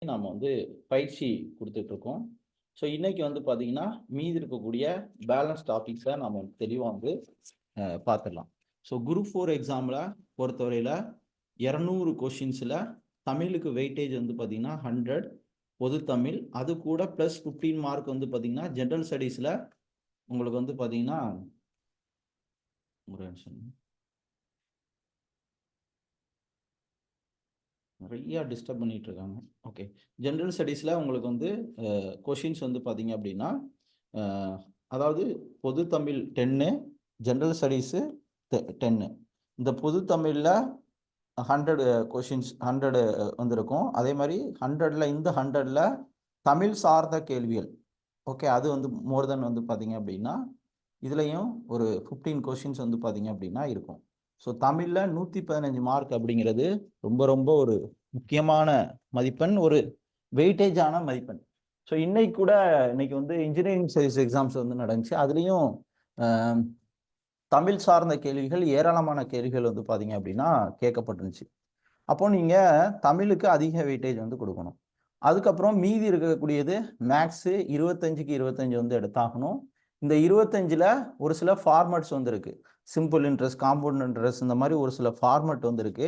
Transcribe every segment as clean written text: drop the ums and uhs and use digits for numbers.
நாம வந்து பயிற்சி கொடுத்துட்டு இருக்கோம். ஸோ இன்னைக்கு வந்து பார்த்தீங்கன்னா, மீதி இருக்கக்கூடிய பேலன்ஸ் டாபிக்ஸை நாம தெளிவா வந்து பார்த்துடலாம். ஸோ குரூப் 4 எக்ஸாமில் பொறுத்தவரையில் 200 கொஷின்ஸில் தமிழுக்கு வெயிட்டேஜ் வந்து பார்த்தீங்கன்னா 100, பொது தமிழ் அது கூட ப்ளஸ் 15 மார்க் வந்து பார்த்தீங்கன்னா ஜென்ரல் ஸ்டடீஸில் உங்களுக்கு வந்து பார்த்தீங்கன்னா ஒரு நிமிஷம் நிறைய டிஸ்டர்ப் பண்ணிட்டு இருக்காங்க. ஓகே, ஜென்ரல் ஸ்டடீஸில் உங்களுக்கு வந்து கொஷின்ஸ் வந்து பார்த்தீங்க அப்படின்னா அதாவது பொது தமிழ் 10, ஜென்ரல் ஸ்டடீஸு 10. இந்த பொது தமிழில் 100 கொஷின்ஸ் 100 வந்திருக்கும். அதே மாதிரி 100ல் இந்த 100ல் தமிழ் சார்ந்த கேள்விகள். ஓகே, அது வந்து மோர் தென் வந்து பார்த்தீங்க அப்படின்னா இதுலேயும் ஒரு 15 கொஷின்ஸ் வந்து பார்த்தீங்க அப்படின்னா இருக்கும். ஸோ தமிழில் 115 மார்க் அப்படிங்கிறது ரொம்ப ரொம்ப ஒரு முக்கியமான மதிப்பெண், ஒரு வெயிட்டேஜான மதிப்பெண். ஸோ இன்னைக்கு வந்து இன்ஜினியரிங் ஸ்டடீஸ் எக்ஸாம்ஸ் வந்து நடந்துச்சு. அதுலேயும் தமிழ் சார்ந்த கேள்விகள் ஏராளமான கேள்விகள் வந்து பார்த்தீங்க அப்படின்னா கேட்கப்பட்டுருந்துச்சு. அப்போ நீங்கள் தமிழுக்கு அதிக வெயிட்டேஜ் வந்து கொடுக்கணும். அதுக்கப்புறம் மீதி இருக்கக்கூடியது மேக்ஸு 25க்கு 25 வந்து எடுத்தாகணும். இந்த 25ல் ஒரு சில ஃபார்மட்ஸ் வந்து இருக்கு. சிம்பிள் இன்ட்ரெஸ்ட், காம்பவுண்ட் இன்ட்ரெஸ்ட், இந்த மாதிரி ஒரு சில ஃபார்மட் வந்து இருக்கு.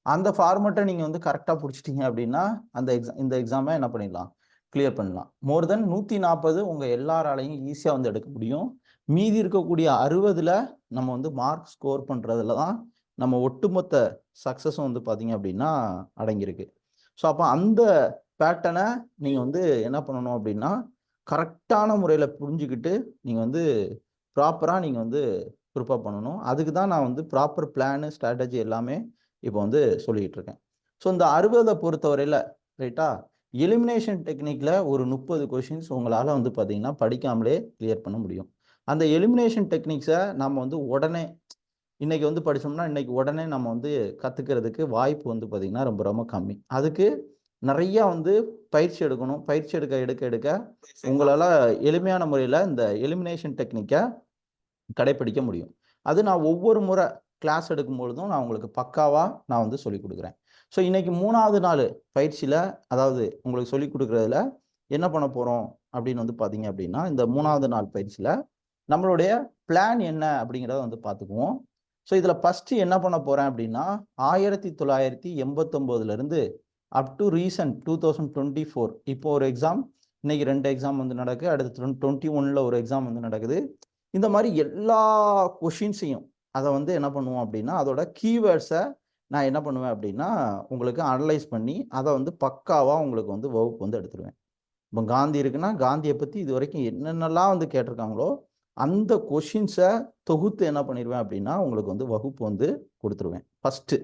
அந்த ஃபார்மட்டை நீங்கள் வந்து கரெக்டாக பிடிச்சிட்டீங்க அப்படின்னா இந்த எக்ஸாமை என்ன பண்ணிடலாம், கிளியர் பண்ணலாம். மோர் தென் 140 உங்கள் எல்லாராலையும் ஈஸியாக வந்து எடுக்க முடியும். மீதி இருக்கக்கூடிய 60ல் நம்ம வந்து மார்க் ஸ்கோர் பண்ணுறதுல தான் நம்ம ஒட்டுமொத்த சக்ஸஸும் வந்து பார்த்தீங்க அப்படின்னா அடங்கியிருக்கு. ஸோ அப்போ அந்த பேட்டர்னை நீங்கள் வந்து என்ன பண்ணணும் அப்படின்னா கரெக்டான முறையில் புரிஞ்சுக்கிட்டு நீங்கள் வந்து ப்ராப்பராக நீங்கள் வந்து ப்ரிப்பேர் பண்ணணும். அதுக்கு தான் நான் வந்து ப்ராப்பர் பிளானு ஸ்ட்ராட்டஜி எல்லாமே இப்போ வந்து சொல்லிகிட்டு இருக்கேன். ஸோ இந்த 60 பொறுத்தவரையில் ரைட்டா, எலிமினேஷன் டெக்னிக்கில் ஒரு 30 கொஷின்ஸ் உங்களால் வந்து பார்த்தீங்கன்னா படிக்காமலே கிளியர் பண்ண முடியும். அந்த எலிமினேஷன் டெக்னிக்ஸை நம்ம வந்து உடனே இன்னைக்கு வந்து படித்தோம்னா இன்னைக்கு உடனே நம்ம வந்து கற்றுக்கிறதுக்கு வாய்ப்பு வந்து பார்த்திங்கன்னா ரொம்ப ரொம்ப கம்மி. அதுக்கு நிறையா வந்து பயிற்சி எடுக்கணும். பயிற்சி எடுக்க உங்களால் எளிமையான முறையில் இந்த எலிமினேஷன் டெக்னிக்கை கடைப்பிடிக்க முடியும். அது நான் ஒவ்வொரு முறை கிளாஸ் எடுக்கும் பொழுதும் நான் உங்களுக்கு பக்காவாக நான் வந்து சொல்லிக் கொடுக்குறேன். ஸோ இன்னைக்கு 3வது நாள் பயிற்சியில், அதாவது உங்களுக்கு சொல்லிக் கொடுக்குறதுல என்ன பண்ண போகிறோம் அப்படின்னு வந்து பார்த்தீங்க அப்படின்னா, இந்த 3வது நாள் பயிற்சியில் நம்மளுடைய பிளான் என்ன அப்படிங்கிறத வந்து பார்த்துக்குவோம். ஸோ இதில் ஃபஸ்ட்டு என்ன பண்ண போகிறேன் அப்படின்னா 1989 அப் டு ரீசன்ட் 2024 இப்போ ஒரு எக்ஸாம், இன்னைக்கு 2 எக்ஸாம் வந்து நடக்குது. அடுத்து 21ல் ஒரு எக்ஸாம் வந்து நடக்குது. இந்த மாதிரி எல்லா கொஷின்ஸையும் அதை வந்து என்ன பண்ணுவோம் அப்படின்னா அதோட கீவேர்ட்ஸை நான் என்ன பண்ணுவேன் அப்படின்னா உங்களுக்கு அனலைஸ் பண்ணி அதை வந்து பக்காவாக உங்களுக்கு வந்து வகுப்பு வந்து எடுத்துருவேன். இப்போ காந்தி இருக்குன்னா காந்தியை பற்றி இது வரைக்கும் என்னென்னலாம் வந்து கேட்டிருக்காங்களோ அந்த கொஷின்ஸை தொகுத்து என்ன பண்ணிடுவேன் அப்படின்னா உங்களுக்கு வந்து வகுப்பு வந்து கொடுத்துருவேன் ஃபஸ்ட்டு,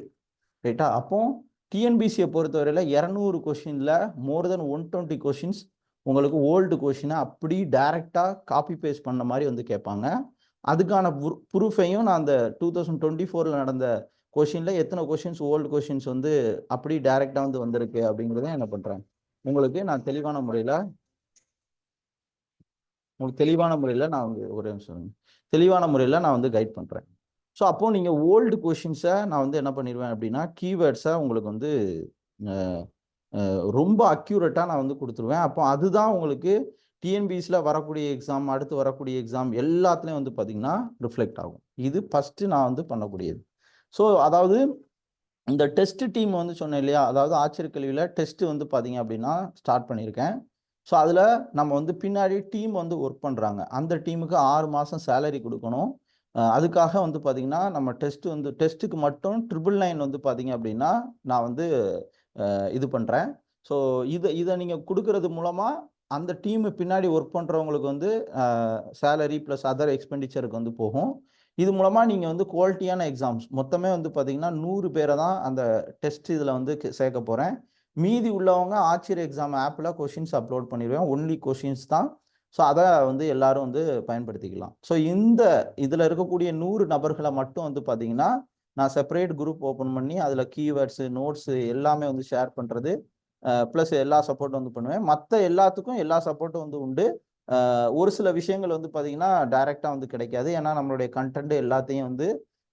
ரைட்டா. அப்போ டிஎன்பிசியை பொறுத்தவரையில் 200 கொஷினில் மோர் தென் 120 கொஷின்ஸ் உங்களுக்கு ஓல்டு கொஷினை அப்படி டைரெக்டாக காப்பி பேஸ்ட் பண்ண மாதிரி வந்து கேட்பாங்க. அதுக்கான ப்ரூஃபையும் நான் அந்த 2024 நடந்த கொஷினில் எத்தனை கொஷின்ஸ் ஓல்டு கொஷின்ஸ் வந்து அப்படி டைரெக்டாக வந்து வந்திருக்கு அப்படிங்கிறத என்ன பண்ணுறேன் உங்களுக்கு நான் தெளிவான முறையில் நான் வந்து ஒரு நிமிஷம் தெளிவான முறையில் நான் வந்து கைட் பண்ணுறேன். ஸோ அப்போது நீங்கள் ஓல்டு கொஷின்ஸை நான் வந்து என்ன பண்ணிடுவேன் அப்படின்னா கீவேர்ட்ஸை உங்களுக்கு வந்து ரொம்ப அக்யூரேட்டாக நான் வந்து கொடுத்துருவேன். அப்போ அதுதான் உங்களுக்கு டிஎன்பிஎஸ்சியில் வரக்கூடிய எக்ஸாம், அடுத்து வரக்கூடிய எக்ஸாம் எல்லாத்துலேயும் வந்து பார்த்திங்கன்னா ரிஃப்ளெக்ட் ஆகும். இது ஃபஸ்ட்டு நான் வந்து பண்ணக்கூடியது. ஸோ அதாவது இந்த டெஸ்ட் டீம் வந்து சொன்னேன் இல்லையா, அதாவது ஆச்சரியக்கல்வியில் டெஸ்ட்டு வந்து பார்த்திங்க அப்படின்னா ஸ்டார்ட் பண்ணியிருக்கேன். ஸோ அதில் நம்ம வந்து பின்னாடி டீம் வந்து ஒர்க் பண்ணுறாங்க. அந்த டீமுக்கு 6 மாதம் சேலரி கொடுக்கணும். அதுக்காக வந்து பார்த்திங்கன்னா நம்ம டெஸ்ட்டுக்கு மட்டும் 999 வந்து பார்த்திங்க அப்படின்னா நான் வந்து இது பண்ணுறேன். ஸோ இதை நீங்கள் கொடுக்கறது மூலமாக அந்த டீமு பின்னாடி ஒர்க் பண்ணுறவங்களுக்கு வந்து சேலரி ப்ளஸ் அதர் எக்ஸ்பெண்டிச்சருக்கு வந்து போகும். இது மூலமாக நீங்கள் வந்து குவாலிட்டியான எக்ஸாம்ஸ் மொத்தமே வந்து பார்த்திங்கன்னா 100 பேரை தான் அந்த டெஸ்ட் இதில் வந்து சேர்க்க போகிறேன். மீதி உள்ளவங்க ஆச்சரிய எக்ஸாம் ஆப்பில் கொஷின்ஸ் அப்லோட் பண்ணிடுவேன். ஒன்லி கொஷின்ஸ் தான். ஸோ அதை வந்து எல்லாரும் வந்து பயன்படுத்திக்கலாம். ஸோ இதில் இருக்கக்கூடிய 100 நபர்களை மட்டும் வந்து பார்த்திங்கன்னா நான் செப்பரேட் குரூப் ஓப்பன் பண்ணி அதில் கீவேர்ட்ஸு நோட்ஸு எல்லாமே வந்து ஷேர் பண்ணுறது ப்ளஸ் எல்லா சப்போர்ட்டும் வந்து பண்ணுவேன். மற்ற எல்லாத்துக்கும் எல்லா சப்போர்ட்டும் வந்து உண்டு. ஒரு சில விஷயங்கள் வந்து பார்த்திங்கன்னா டைரெக்டாக வந்து கிடைக்காது. ஏன்னா நம்மளுடைய கண்டென்ட் எல்லாத்தையும் வந்து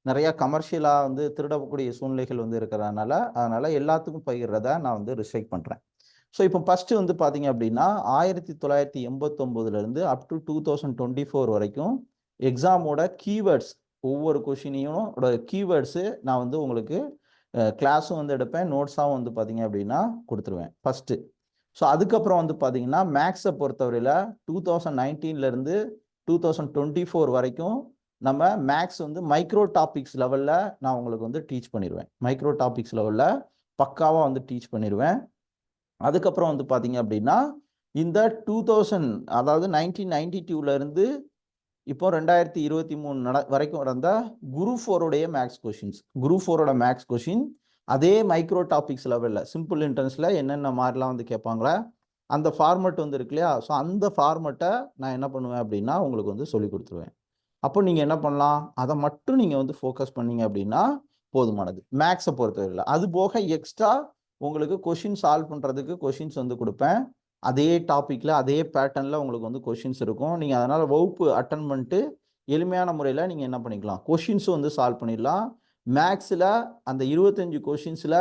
நிறையா கமர்ஷியலாக வந்து திருடக்கூடிய சூழ்நிலைகள் வந்து இருக்கிறதுனால அதனால் எல்லாத்துக்கும் பகிர்றத நான் வந்து ரிஸ்ட்ரிக்ட் பண்ணுறேன். ஸோ இப்போ ஃபஸ்ட்டு வந்து பார்த்தீங்க அப்படின்னா 1989 அப் டு 2024 வரைக்கும் எக்ஸாமோட கீவேர்ட்ஸ் ஒவ்வொரு கொஷினையும் கீவேர்ட்ஸு நான் வந்து உங்களுக்கு கிளாஸும் வந்து எடுப்பேன், நோட்ஸாகவும் வந்து பார்த்தீங்க அப்படின்னா கொடுத்துருவேன் ஃபஸ்ட்டு. ஸோ அதுக்கப்புறம் வந்து பார்த்தீங்கன்னா மேக்ஸை பொறுத்தவரையில் 2019 2024 வரைக்கும் நம்ம மேக்ஸ் வந்து மைக்ரோ டாபிக்ஸ் லெவலில் நான் உங்களுக்கு வந்து டீச் பண்ணிடுவேன். மைக்ரோ டாபிக்ஸ் லெவலில் பக்காவாக வந்து டீச் பண்ணிடுவேன். அதுக்கப்புறம் வந்து பார்த்தீங்க அப்படின்னா இந்த 2000 அதாவது 1992 இப்போ 2023 வரைக்கும் நடந்த group 4 maths questions, group 4 maths question அதே மைக்ரோ டாபிக்ஸ் லெவலில் சிம்பிள் இன்டென்ஸில் என்னென்ன மாதிரிலாம் வந்து கேட்பாங்களா அந்த ஃபார்மெட் வந்து இருக்கு இல்லையா? ஸோ அந்த ஃபார்மெட்டை நான் என்ன பண்ணுவேன் அப்படின்னா உங்களுக்கு வந்து சொல்லி கொடுத்துருவேன். அப்போ நீங்கள் என்ன பண்ணலாம், அதை மட்டும் நீங்கள் வந்து ஃபோக்கஸ் பண்ணீங்க அப்படின்னா போதுமானது மேக்ஸை பொறுத்தவரையில். அது போக எக்ஸ்ட்ரா உங்களுக்கு கொஷின் சால்வ் பண்ணுறதுக்கு கொஷின்ஸ் வந்து கொடுப்பேன். அதே டாப்பிக்கில் அதே பேட்டர்னில் உங்களுக்கு வந்து கொஷின்ஸ் இருக்கும். நீங்கள் அதனால் வகுப்பு அட்டன் பண்ணிட்டு எளிமையான முறையில் நீங்கள் என்ன பண்ணிக்கலாம், கொஷின்ஸும் வந்து சால்வ் பண்ணிடலாம். மேக்ஸில் அந்த 25 கொஷின்ஸில்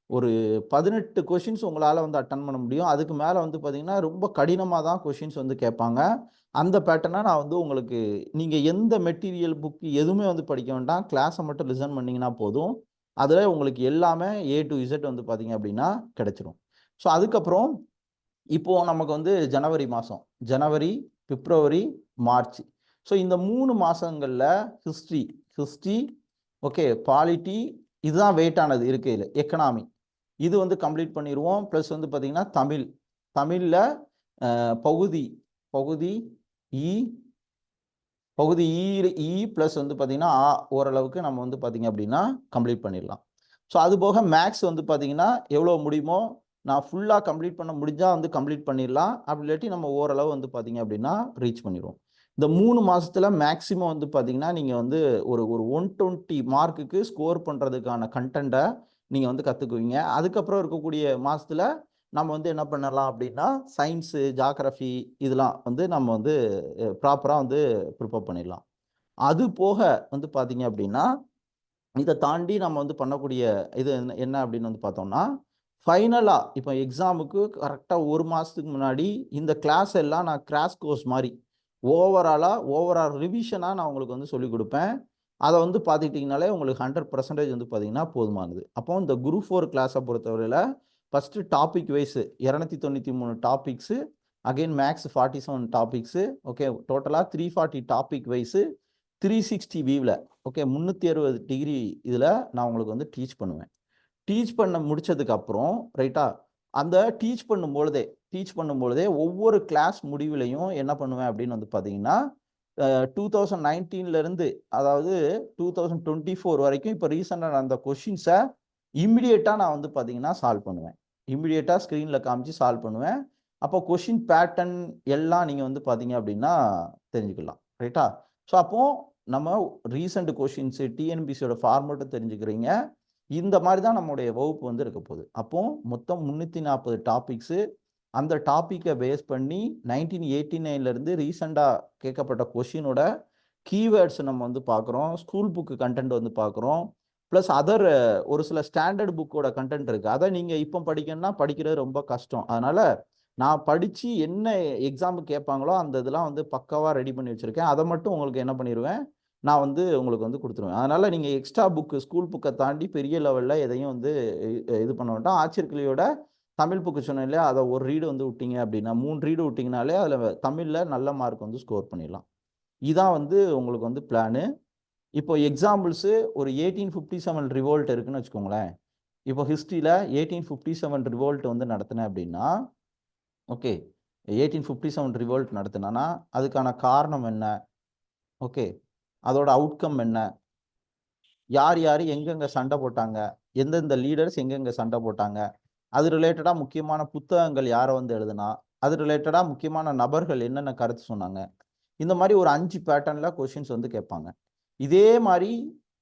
ஒரு 18 கொஷின்ஸ் உங்களால் வந்து அட்டன் பண்ண முடியும். அதுக்கு மேலே வந்து பார்த்தீங்கன்னா ரொம்ப கடினமாக தான் கொஷின்ஸ் வந்து கேட்பாங்க. அந்த பேட்டர்னை நான் வந்து உங்களுக்கு நீங்கள் எந்த மெட்டீரியல் புக்கு எதுவுமே வந்து படிக்க வேண்டாம், கிளாஸை மட்டும் லிசன் பண்ணிங்கன்னா போதும். அதில் உங்களுக்கு எல்லாமே A to Z வந்து பார்த்தீங்க அப்படின்னா கிடைச்சிரும். ஸோ அதுக்கப்புறம் இப்போது நமக்கு வந்து ஜனவரி மாதம், ஜனவரி, பிப்ரவரி, மார்ச். ஸோ இந்த 3 மாதங்களில் ஹிஸ்ட்ரி ஓகே, பாலிட்டி இதுதான் வெயிட்டானது இருக்கையில், எக்கனாமி இது வந்து கம்ப்ளீட் பண்ணிடுவோம். ப்ளஸ் வந்து பார்த்திங்கன்னா தமிழில் பகுதி இ ப்ளஸ் வந்து பார்த்திங்கன்னா ஓரளவுக்கு நம்ம வந்து பார்த்திங்க அப்படின்னா கம்ப்ளீட் பண்ணிடலாம். ஸோ அது போக மேக்ஸ் வந்து பார்த்திங்கன்னா எவ்வளோ முடியுமோ நான் ஃபுல்லாக கம்ப்ளீட் பண்ண முடிஞ்சால் வந்து கம்ப்ளீட் பண்ணிடலாம். அப்படி இல்லாட்டி நம்ம ஓரளவு வந்து பார்த்திங்க அப்படின்னா ரீச் பண்ணிடுவோம். இந்த 3 மாதத்தில் மேக்ஸிமம் வந்து பார்த்திங்கன்னா நீங்கள் வந்து ஒரு 120 மார்க்குக்கு ஸ்கோர் பண்ணுறதுக்கான கண்டென்ட்டை நீங்கள் வந்து கற்றுக்குவீங்க. அதுக்கப்புறம் இருக்கக்கூடிய மாதத்தில் நம்ம வந்து என்ன பண்ணலாம் அப்படின்னா சயின்ஸு, ஜாகிரஃபி இதெல்லாம் வந்து நம்ம வந்து ப்ராப்பராக வந்து ப்ரிப்பேர் பண்ணிடலாம். அது போக வந்து பார்த்திங்க அப்படின்னா இதை தாண்டி நம்ம வந்து பண்ணக்கூடிய இது என்ன அப்படின்னு வந்து பார்த்தோம்னா ஃபைனலாக இப்போ எக்ஸாமுக்கு கரெக்டாக 1 மாதத்துக்கு முன்னாடி இந்த கிளாஸ் எல்லாம் நான் கிராஷ் கோர்ஸ் மாதிரி ஓவரால் ரிவிஷனாக நான் உங்களுக்கு வந்து சொல்லிக் கொடுப்பேன். அதை வந்து பார்த்துக்கிட்டிங்கனாலே உங்களுக்கு 100% வந்து பார்த்தீங்கன்னா போதுமானது. அப்போ இந்த குரூப் 4 கிளாஸை பொறுத்தவரையில் first topic wise 293 topics, again maths 47 topics, okay, டோட்டலாக 340 டாபிக் வைஸு 360 வியூவில், ஓகே, 360 டிகிரி இதில் நான் உங்களுக்கு வந்து டீச் பண்ணுவேன். டீச் பண்ண முடிச்சதுக்கப்புறம் ரைட்டா, அந்த டீச் பண்ணும்பொழுதே ஒவ்வொரு கிளாஸ் முடிவிலையும் என்ன பண்ணுவேன் அப்படின்னு வந்து பார்த்தீங்கன்னா 2019 அதாவது 2024 வரைக்கும் இப்போ ரீசெண்டாக நடந்த கொஷின்ஸை இம்மிடியேட்டாக நான் வந்து பார்த்தீங்கன்னா சால்வ் பண்ணுவேன். இம்மிடியேட்டாக ஸ்க்ரீனில் காமிச்சு சால்வ் பண்ணுவேன். அப்போ கொஷின் பேட்டர்ன் எல்லாம் நீங்கள் வந்து பார்த்தீங்க அப்படின்னா தெரிஞ்சுக்கலாம் ரைட்டா. ஸோ அப்போது நம்ம ரீசெண்ட் கொஷின்ஸு டிஎன்பிசியோட ஃபார்மேட்டும் தெரிஞ்சுக்கிறீங்க. இந்த மாதிரி தான் நம்மளுடைய வகுப்பு வந்து இருக்க போகுது. அப்போ மொத்தம் 340 டாபிக்ஸு. அந்த டாப்பிக்கை பேஸ் பண்ணி 1989 ரீசெண்டாக கேட்கப்பட்ட கொஷினோட கீவேர்ட்ஸ் நம்ம வந்து பார்க்குறோம். ஸ்கூல் புக்கு கண்டென்ட் வந்து பார்க்குறோம். ப்ளஸ் அதர் ஒரு சில ஸ்டாண்டர்ட் புக்கோட கண்டென்ட் இருக்குது. அதை நீங்கள் இப்போ படிக்கணும்னா படிக்கிறது ரொம்ப கஷ்டம். அதனால் நான் படித்து என்ன எக்ஸாமுக்கு கேட்பாங்களோ அந்த இதெல்லாம் வந்து பக்காவாக ரெடி பண்ணி வச்சுருக்கேன். அதை மட்டும் உங்களுக்கு என்ன பண்ணிடுவேன், நான் வந்து உங்களுக்கு வந்து கொடுத்துருவேன். அதனால் நீங்கள் எக்ஸ்ட்ரா புக்கு ஸ்கூல் புக்கை தாண்டி பெரிய லெவலில் எதையும் வந்து இது பண்ண வேண்டாம். ஆச்சரியக்கிளியோட தமிழ் புக்கு சொன்னேன் இல்லையா, அதை ஒரு ரீடு வந்து விட்டீங்க அப்படின்னா 3 ரீடு விட்டிங்கனாலே அதில் தமிழில் நல்ல மார்க் வந்து ஸ்கோர் பண்ணிடலாம். இதான் வந்து உங்களுக்கு வந்து பிளானு. இப்போ எக்ஸாம்பிள்ஸு ஒரு 1857 ரிவோல்ட் இருக்குன்னு வச்சுக்கோங்களேன். இப்போ ஹிஸ்ட்ரியில் 1857 ரிவோல்ட் வந்து நடத்தினேன் அப்படின்னா, ஓகே, 1857 ரிவோல்ட் நடத்தினா அதுக்கான காரணம் என்ன, ஓகே, அதோட அவுட்கம் என்ன, யார் எங்கெங்கே சண்டை போட்டாங்க, எந்தெந்த லீடர்ஸ் எங்கெங்கே சண்டை போட்டாங்க, அது ரிலேட்டடாக முக்கியமான புத்தகங்கள் யாரை வந்து எழுதுனா, அது ரிலேட்டடாக முக்கியமான நபர்கள் என்னென்ன கருத்து சொன்னாங்க, இந்த மாதிரி ஒரு 5 பேட்டர்னில் கொஷின்ஸ் வந்து கேட்பாங்க. இதே மாதிரி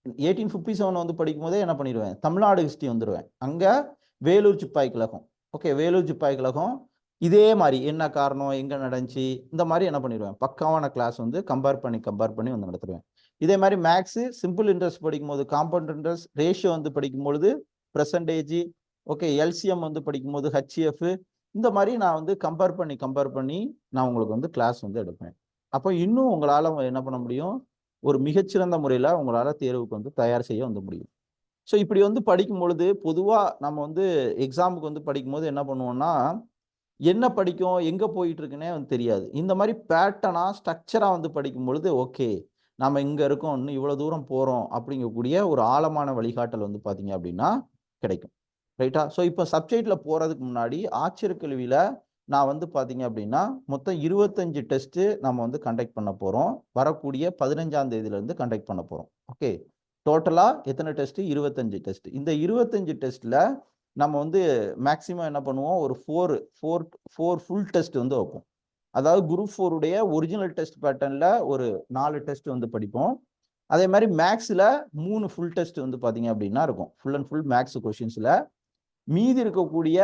1857 வந்து படிக்கும்போதே என்ன பண்ணிடுவேன், தமிழ்நாடு ஹிஸ்ட்ரி வந்துடுவேன். அங்கே வேலூர் சிப்பாய் கழகம், ஓகே, வேலூர் சிப்பாய் கழகம் இதே மாதிரி என்ன காரணம், எங்கே நடந்துச்சு, இந்த மாதிரி என்ன பண்ணிடுவேன், பக்காவான கிளாஸ் வந்து கம்பேர் பண்ணி வந்து நடத்துடுவேன். இதே மாதிரி மேக்ஸு சிம்பிள் இன்ட்ரெஸ்ட் படிக்கும்போது காம்பவுண்ட் இன்ட்ரெஸ்ட், ரேஷியோ வந்து படிக்கும்பொழுது பெர்சன்டேஜ், ஓகே, எல்சிஎம் வந்து படிக்கும்போது ஹெச்எஃப், இந்த மாதிரி நான் வந்து கம்பேர் பண்ணி நான் உங்களுக்கு வந்து கிளாஸ் வந்து எடுப்பேன். அப்போ இன்னும் உங்களால் என்ன பண்ண முடியும், ஒரு மிகச்சிறந்த முறையில் உங்களால் தேர்வுக்கு வந்து தயார் செய்ய வந்து முடியும். ஸோ இப்படி வந்து படிக்கும் பொழுது பொதுவாக நம்ம வந்து எக்ஸாமுக்கு வந்து படிக்கும்போது என்ன பண்ணுவோம்னா, என்ன படிக்கும் எங்கே போயிட்டு இருக்குன்னே வந்து தெரியாது. இந்த மாதிரி பேட்டர்னாக ஸ்ட்ரக்சராக வந்து படிக்கும் பொழுது ஓகே நம்ம இங்கே இருக்கோம், இன்னும் இவ்வளோ தூரம் போகிறோம் அப்படிங்கக்கூடிய ஒரு ஆழமான வழிகாட்டல் வந்து பார்த்தீங்க அப்படின்னா கிடைக்கும். ரைட்டா? ஸோ இப்போ சப்ஜெக்டில் போகிறதுக்கு முன்னாடி ஆட்சியர் கல்வியில் நான் வந்து பார்த்தீங்க அப்படின்னா மொத்தம் 25 டெஸ்ட்டு நம்ம வந்து கண்டக்ட் பண்ண போகிறோம். வரக்கூடிய 15ஆம் தேதியிலேருந்து கண்டக்ட் பண்ண போகிறோம். ஓகே, டோட்டலாக எத்தனை டெஸ்ட்டு? 25 டெஸ்ட். இந்த 25 டெஸ்ட்டில் நம்ம வந்து மேக்ஸிமம் என்ன பண்ணுவோம், ஒரு ஃபோர் ஃபுல் டெஸ்ட் வந்து வைப்போம். அதாவது குரூப் 4 உடைய ஒரிஜினல் டெஸ்ட் பேட்டர்னில் ஒரு 4 டெஸ்ட் வந்து படிப்போம். அதே மாதிரி மேக்ஸில் 3 ஃபுல் டெஸ்ட் வந்து பார்த்தீங்க அப்படின்னா இருக்கும். ஃபுல் அண்ட் ஃபுல் மேக்ஸ் கொஷின்ஸில். மீதி இருக்கக்கூடிய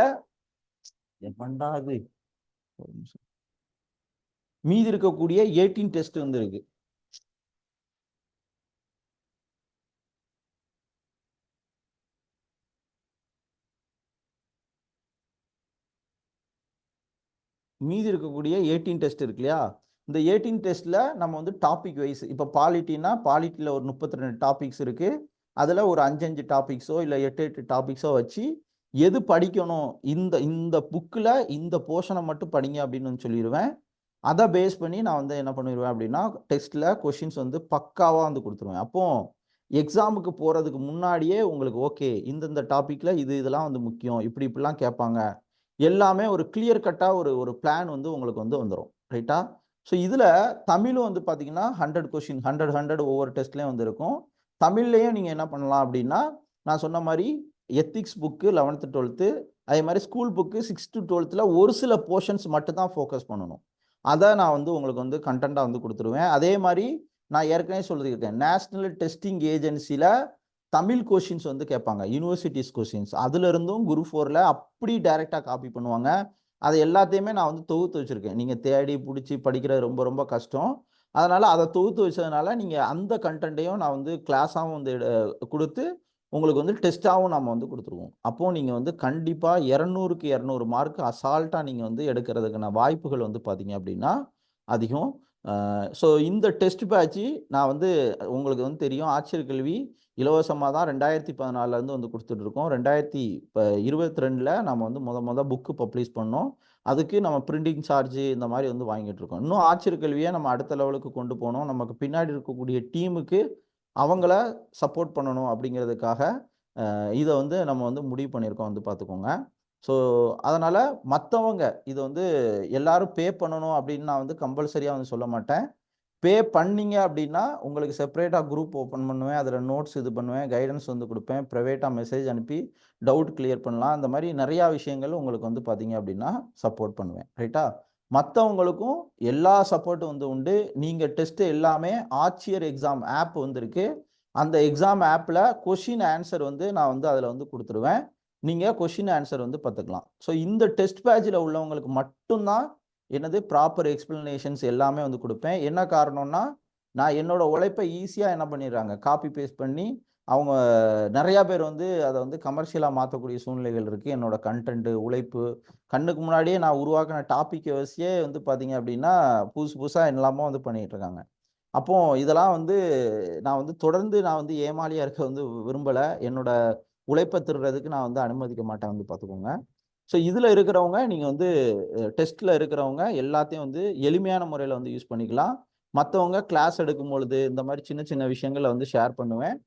மீதி இருக்கக்கூடிய 18 டெஸ்ட் வந்து இருக்கு. மீதி இருக்கக்கூடிய 18 டெஸ்ட் இருக்கு இல்லையா, இந்த 18 டெஸ்ட்ல நம்ம வந்து டாபிக் வைஸ், இப்போ பாலிட்டினா பாலிட்டியில் ஒரு 32 டாபிக்ஸ் இருக்கு. அதில் ஒரு 5 டாபிக்ஸோ இல்லை 8 டாபிக்ஸோ வச்சு எது படிக்கணும், இந்த இந்த புக்கில் இந்த போர்ஷனை மட்டும் படிங்க அப்படின்னு சொல்லிடுவேன். அதை பேஸ் பண்ணி நான் வந்து என்ன பண்ணிடுவேன் அப்படின்னா டெஸ்ட்டில் கொஷின்ஸ் வந்து பக்காவாக வந்து கொடுத்துருவேன். அப்போ எக்ஸாமுக்கு போகிறதுக்கு முன்னாடியே உங்களுக்கு ஓகே இந்தந்த டாப்பிக்கில் இதெல்லாம் வந்து முக்கியம், இப்படிலாம் கேட்பாங்க, எல்லாமே ஒரு கிளியர் கட்டாக ஒரு பிளான் வந்து உங்களுக்கு வந்து வந்துடும். ரைட்டா? ஸோ இதில் தமிழும் வந்து பார்த்தீங்கன்னா 100 கொஷின் 100 ஒவ்வொரு டெஸ்ட்லேயும் வந்து இருக்கும். தமிழ்லையும் நீங்கள் என்ன பண்ணலாம் அப்படின்னா நான் சொன்ன மாதிரி எத்திக்ஸ் புக்கு 11th 12th, அதே மாதிரி school book 6th to 12th ஒரு சில போர்ஷன்ஸ் மட்டும் தான் ஃபோக்கஸ் பண்ணணும். அதை நான் வந்து உங்களுக்கு வந்து கண்டென்ட்டாக வந்து கொடுத்துருவேன். அதே மாதிரி நான் ஏற்கனவே சொல்லியிருக்கேன், நேஷ்னல் டெஸ்டிங் ஏஜென்சியில் தமிழ் கொஷின்ஸ் வந்து கேட்பாங்க, யூனிவர்சிட்டிஸ் கொஷின்ஸ். அதுலேருந்தும் குரூப் 4ல் அப்படி டைரெக்டாக காப்பி பண்ணுவாங்க. அதை எல்லாத்தையுமே நான் வந்து தொகுத்து வச்சுருக்கேன். நீங்கள் தேடி பிடிச்சி படிக்கிறது ரொம்ப ரொம்ப கஷ்டம். அதனால் அதை தொகுத்து வச்சதுனால நீங்கள் அந்த கண்டென்ட்டையும் நான் வந்து கிளாஸாகவும் வந்து கொடுத்து உங்களுக்கு வந்து டெஸ்ட்டாகவும் நம்ம வந்து கொடுத்துருவோம். அப்போது நீங்கள் வந்து கண்டிப்பாக 200க்கு 200 மார்க் அசால்ட்டாக நீங்கள் வந்து எடுக்கிறதுக்கான வாய்ப்புகள் வந்து பார்த்தீங்க அப்படின்னா அதிகம். ஸோ இந்த டெஸ்ட் பேட்ச்சு நான் வந்து உங்களுக்கு வந்து தெரியும், ஆட்சியர் கல்வி இலவசமாக தான் 2014 வந்து கொடுத்துட்ருக்கோம். 2022 நம்ம வந்து முத புக்கு பப்ளிஷ் பண்ணோம். அதுக்கு நம்ம பிரிண்டிங் சார்ஜ் இந்த மாதிரி வந்து வாங்கிட்டு இருக்கோம். இன்னும் ஆட்சியர் கல்வியை நம்ம அடுத்த லெவலுக்கு கொண்டு போகணும், நமக்கு பின்னாடி இருக்கக்கூடிய டீமுக்கு அவங்கள சப்போர்ட் பண்ணணும் அப்படிங்கிறதுக்காக இதை வந்து நம்ம வந்து முடிவு பண்ணியிருக்கோம் வந்து பார்த்துக்கோங்க. ஸோ அதனால் மற்றவங்க இதை வந்து எல்லாரும் பே பண்ணணும் அப்படின்னு நான் வந்து கம்பல்சரியாக வந்து சொல்ல மாட்டேன். பே பண்ணீங்க அப்படின்னா உங்களுக்கு செப்பரேட்டாக குரூப் ஓப்பன் பண்ணுவேன், அதில் நோட்ஸ் இது பண்ணுவேன், கைடன்ஸ் வந்து கொடுப்பேன், ப்ரைவேட்டாக மெசேஜ் அனுப்பி டவுட் கிளியர் பண்ணலாம். அந்த மாதிரி நிறையா விஷயங்கள் உங்களுக்கு வந்து பார்த்தீங்க அப்படின்னா சப்போர்ட் பண்ணுவேன். ரைட்டா? மற்றவங்களுக்கும் எல்லா சப்போர்ட்டும் வந்து உண்டு. நீங்கள் டெஸ்ட்டு எல்லாமே ஆட்சியர் எக்ஸாம் ஆப் வந்துருக்கு. அந்த எக்ஸாம் ஆப்பில் கொஷின் ஆன்சர் வந்து நான் வந்து அதில் வந்து கொடுத்துருவேன். நீங்கள் கொஷின் ஆன்சர் வந்து பார்த்துக்கலாம். ஸோ இந்த டெஸ்ட் பேட்சில் உள்ளவங்களுக்கு மட்டும்தான் என்னது ப்ராப்பர் எக்ஸ்பிளனேஷன்ஸ் எல்லாமே வந்து கொடுப்பேன். என்ன காரணம்னா நான் என்னோட உழைப்பை ஈஸியாக என்ன பண்ணிடுறாங்க, காப்பி பேஸ்ட் பண்ணி அவங்க நிறையா பேர் வந்து அதை வந்து கமர்ஷியலாக மாற்றக்கூடிய சூழ்நிலைகள் இருக்குது. என்னோட கண்டென்ட்டு உழைப்பு கண்ணுக்கு முன்னாடியே நான் உருவாக்கின டாப்பிக்கை வச்சே வந்து பார்த்தீங்க அப்படின்னா புதுசாக எல்லாமே வந்து பண்ணிகிட்டு இருக்காங்க. அப்போ இதெல்லாம் வந்து நான் வந்து தொடர்ந்து நான் வந்து ஏமாளியாக இருக்க வந்து விரும்பலை. என்னோட உழைப்பை திருடுறதுக்கு நான் வந்து அனுமதிக்க மாட்டேன் வந்து பார்த்துக்கோங்க. ஸோ இதில் இருக்கிறவங்க நீங்கள் வந்து டெஸ்ட்டில் இருக்கிறவங்க எல்லாத்தையும் வந்து எளிமையான முறையில் வந்து யூஸ் பண்ணிக்கலாம். மற்றவங்க கிளாஸ் எடுக்கும் பொழுது இந்த மாதிரி சின்ன சின்ன விஷயங்களை வந்து ஷேர் பண்ணுவேன்.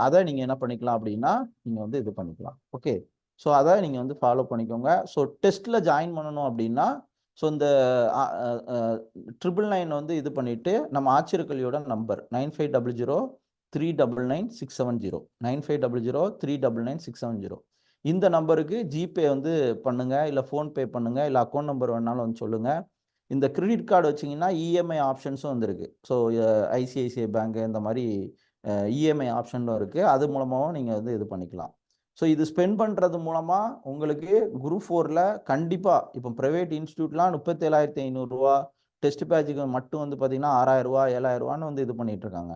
அதை நீங்கள் என்ன பண்ணிக்கலாம் அப்படின்னா நீங்கள் வந்து இது பண்ணிக்கலாம். ஓகே, ஸோ அதை நீங்கள் வந்து ஃபாலோ பண்ணிக்கோங்க. ஸோ டெஸ்ட்டில் ஜாயின் பண்ணணும் அப்படின்னா ஸோ இந்த 999 வந்து இது பண்ணிவிட்டு நம்ம ஆட்சியர் கல்வியோட நம்பர் 9500399670 9500399670 இந்த நம்பருக்கு ஜிபே வந்து பண்ணுங்கள், இல்லை ஃபோன்பே பண்ணுங்கள், இல்லை அக்கௌண்ட் நம்பர் வேணாலும் வந்து சொல்லுங்கள். இந்த கிரெடிட் கார்டு வச்சிங்கன்னா இஎம்ஐ ஆப்ஷன்ஸும் வந்துருக்கு. ஸோ ஐசிஐசிஐ பேங்க்கு இந்த மாதிரி இஎம்ஐ ஆப்ஷனும் இருக்குது. அது மூலமாகவும் நீங்கள் வந்து இது பண்ணிக்கலாம். ஸோ இது ஸ்பெண்ட் பண்ணுறது மூலமாக உங்களுக்கு குரூப் 4ல் கண்டிப்பாக இப்போ ப்ரைவேட் இன்ஸ்டியூட்லாம் 37,500 டெஸ்ட் பேட்சுக்கு மட்டும் வந்து பார்த்திங்கன்னா 6,000 7,000 வந்து இது பண்ணிகிட்ருக்காங்க.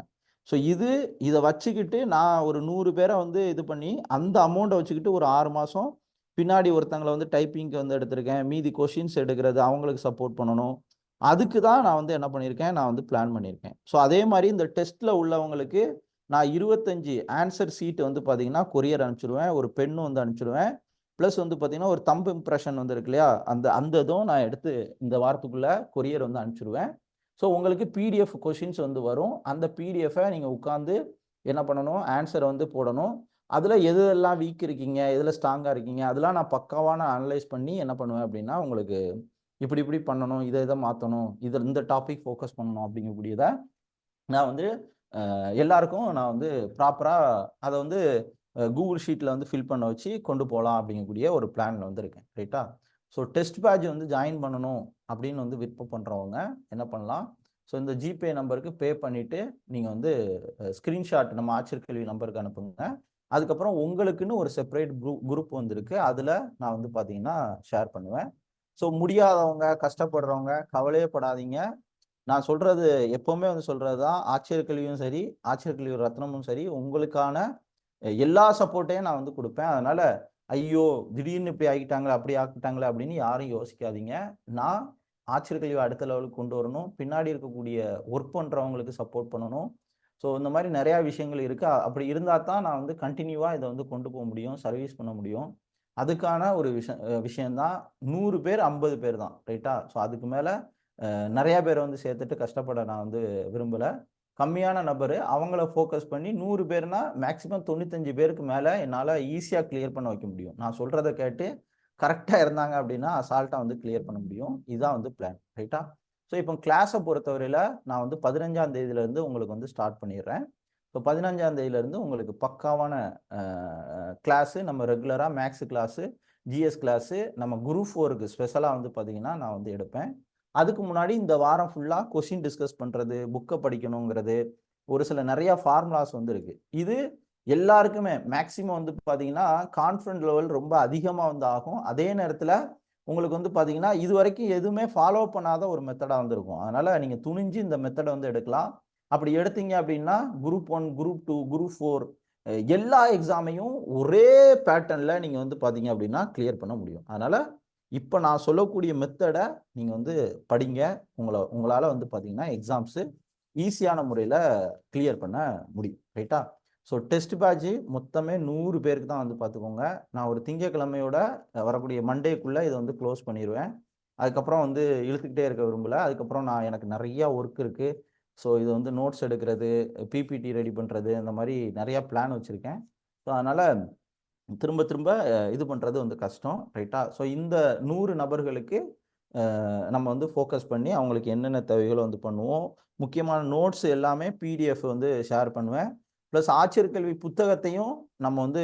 ஸோ இதை வச்சுக்கிட்டு நான் ஒரு 100 பேரை வந்து இது பண்ணி அந்த அமௌண்ட்டை வச்சுக்கிட்டு ஒரு 6 மாதம் பின்னாடி ஒருத்தங்களை வந்து டைப்பிங்க்கு வந்து எடுத்திருக்கேன், மீதி கொஷின்ஸ் எடுக்கிறது அவங்களுக்கு சப்போர்ட் பண்ணணும். அதுக்கு தான் நான் வந்து என்ன பண்ணியிருக்கேன், நான் வந்து பிளான் பண்ணியிருக்கேன். ஸோ அதே மாதிரி இந்த டெஸ்ட்டில் உள்ளவங்களுக்கு நான் 25 ஆன்சர் சீட் வந்து பார்த்தீங்கன்னா கொரியர் அனுப்பிச்சிடுவேன், ஒரு பென்னு வந்து அனுப்பிச்சிடுவேன். ப்ளஸ் வந்து பார்த்தீங்கன்னா ஒரு தம்ப் இம்ப்ரெஷன் வந்து இருக்கு இல்லையா, அந்த இதுவும் நான் எடுத்து இந்த வாரத்துக்குள்ளே கொரியர் வந்து அனுப்பிச்சிடுவேன். ஸோ உங்களுக்கு பிடிஎஃப் கொஷின்ஸ் வந்து வரும். அந்த பிடிஎஃபை நீங்கள் உட்காந்து என்ன பண்ணணும், ஆன்சரை வந்து போடணும். அதில் எதெல்லாம் வீக் இருக்கீங்க, எதில் ஸ்ட்ராங்காக இருக்கீங்க, அதெல்லாம் நான் பக்காவாக நான் அனலைஸ் பண்ணி என்ன பண்ணுவேன் அப்படின்னா, உங்களுக்கு இப்படி இப்படி பண்ணணும், இதை மாற்றணும், இந்த டாபிக் ஃபோக்கஸ் பண்ணணும் அப்படிங்கக்கூடியதை நான் வந்து எல்லாருக்கும் நான் வந்து ப்ராப்பராக அதை வந்து கூகுள் ஷீட்டில் வந்து ஃபில் பண்ண வச்சு கொண்டு போகலாம் அப்படிங்கக்கூடிய ஒரு பிளானில் வந்து இருக்கேன். ரைட்டா? ஸோ டெஸ்ட் பேட்ச் வந்து ஜாயின் பண்ணணும் அப்படின்னு வந்து விருப்பம் பண்ணுறவங்க என்ன பண்ணலாம், ஸோ இந்த ஜிபே நம்பருக்கு பே பண்ணிவிட்டு நீங்கள் வந்து ஸ்க்ரீன்ஷாட் நம்ம ஆச்சரியக்கல்வி நம்பருக்கு அனுப்புங்க. அதுக்கப்புறம் உங்களுக்குன்னு ஒரு செப்பரேட் குரூப் வந்துருக்கு, அதில் நான் வந்து பார்த்தீங்கன்னா ஷேர் பண்ணுவேன். ஸோ முடியாதவங்க, கஷ்டப்படுறவங்க கவலையே படாதீங்க. நான் சொல்கிறது எப்போவுமே வந்து சொல்கிறது தான், ஆச்சரியக்கல்வியும் சரி, ஆச்சரியக்கல்வி ரத்னமும் சரி, உங்களுக்கான எல்லா சப்போர்ட்டையும் நான் வந்து கொடுப்பேன். அதனால் ஐயோ திடீர்னு இப்படி ஆகிட்டாங்களே, அப்படி ஆக்கிட்டாங்களே அப்படின்னு யாரும் யோசிக்காதீங்க. நான் ஆச்சரியக்கல்வி அடுத்த லெவலுக்கு கொண்டு வரணும், பின்னாடி இருக்கக்கூடிய ஒர்க் பண்ணுறவங்களுக்கு சப்போர்ட் பண்ணணும். ஸோ இந்த மாதிரி நிறையா விஷயங்கள் இருக்குது. அப்படி இருந்தால் தான் நான் வந்து கண்டினியூவாக இதை வந்து கொண்டு போக முடியும், சர்வீஸ் பண்ண முடியும். அதுக்கான ஒரு விஷயந்தான் 100 பேர் 50 பேர் தான். ரைட்டா? ஸோ அதுக்கு மேலே நிறையா பேரை வந்து சேர்த்துட்டு கஷ்டப்பட நான் வந்து விரும்பலை. கம்மியான நபர் அவங்கள ஃபோக்கஸ் பண்ணி 100 பேர்னா மேக்ஸிமம் 95 பேருக்கு மேலே என்னால் ஈஸியாக கிளியர் பண்ண வைக்க முடியும். நான் சொல்கிறத கேட்டு கரெக்டாக இருந்தாங்க அப்படின்னா அசால்ட்டாக வந்து கிளியர் பண்ண முடியும். இதுதான் வந்து பிளான். ரைட்டா? ஸோ இப்போ கிளாஸை பொறுத்தவரையில் நான் வந்து 15ஆம் தேதியிலேருந்து உங்களுக்கு வந்து ஸ்டார்ட் பண்ணிடுறேன். ஸோ 15ஆம் தேதியிலேருந்து உங்களுக்கு பக்காவான கிளாஸு, நம்ம ரெகுலராக மேக்ஸ் கிளாஸு, ஜிஎஸ் கிளாஸு, நம்ம குரூப் 4க்கு ஸ்பெஷலாக வந்து பார்த்தீங்கன்னா நான் வந்து எடுப்பேன். அதுக்கு முன்னாடி இந்த வாரம் ஃபுல்லாக கொஷின் டிஸ்கஸ் பண்ணுறது, புக்கை படிக்கணுங்கிறது, ஒரு சில நிறையா ஃபார்முலாஸ் வந்து இருக்குது. இது எல்லாருக்குமே மேக்ஸிமம் வந்து பார்த்தீங்கன்னா கான்ஃபிடன்ட் லெவல் ரொம்ப அதிகமாக வந்து ஆகும். அதே நேரத்தில் உங்களுக்கு வந்து பார்த்தீங்கன்னா இது வரைக்கும் எதுவுமே ஃபாலோ பண்ணாத ஒரு மெத்தடாக வந்து இருக்கும். அதனால் நீங்கள் துணிஞ்சு இந்த மெத்தடை வந்து எடுக்கலாம். அப்படி எடுத்தீங்க அப்படின்னா குரூப் 1, குரூப் 2, குரூப் 4 எல்லா எக்ஸாமையும் ஒரே பேட்டர்னில் நீங்கள் வந்து பார்த்தீங்க அப்படின்னா கிளியர் பண்ண முடியும். அதனால் இப்போ நான் சொல்லக்கூடிய மெத்தடை நீங்கள் வந்து படிங்க. உங்களால் வந்து பார்த்தீங்கன்னா எக்ஸாம்ஸு ஈஸியான முறையில் கிளியர் பண்ண முடியும். ரைட்டா? ஸோ டெஸ்ட் பேட்ச் மொத்தமே 100 பேருக்கு தான் வந்து பார்த்துக்கோங்க. நான் ஒரு திங்கட்கிழமையோட வரக்கூடிய மண்டேக்குள்ளே இதை வந்து க்ளோஸ் பண்ணிடுவேன். அதுக்கப்புறம் வந்து இழுத்துக்கிட்டே இருக்க விரும்பலை. அதுக்கப்புறம் எனக்கு நிறையா ஒர்க் இருக்குது. ஸோ இது வந்து நோட்ஸ் எடுக்கிறது, பிபிடி ரெடி பண்ணுறது, இந்த மாதிரி நிறையா பிளான் வச்சுருக்கேன். ஸோ அதனால் திரும்ப திரும்ப இது பண்ணுறது வந்து கஷ்டம். ரைட்டா? ஸோ இந்த 100 நபர்களுக்கு நம்ம வந்து ஃபோக்கஸ் பண்ணி அவங்களுக்கு என்னென்ன தேவைகளோ வந்து பண்ணுவோம். முக்கியமான நோட்ஸ் எல்லாமே பிடிஎஃப் வந்து ஷேர் பண்ணுவேன். ப்ளஸ் ஆச்சரியக்கல்வி புத்தகத்தையும் நம்ம வந்து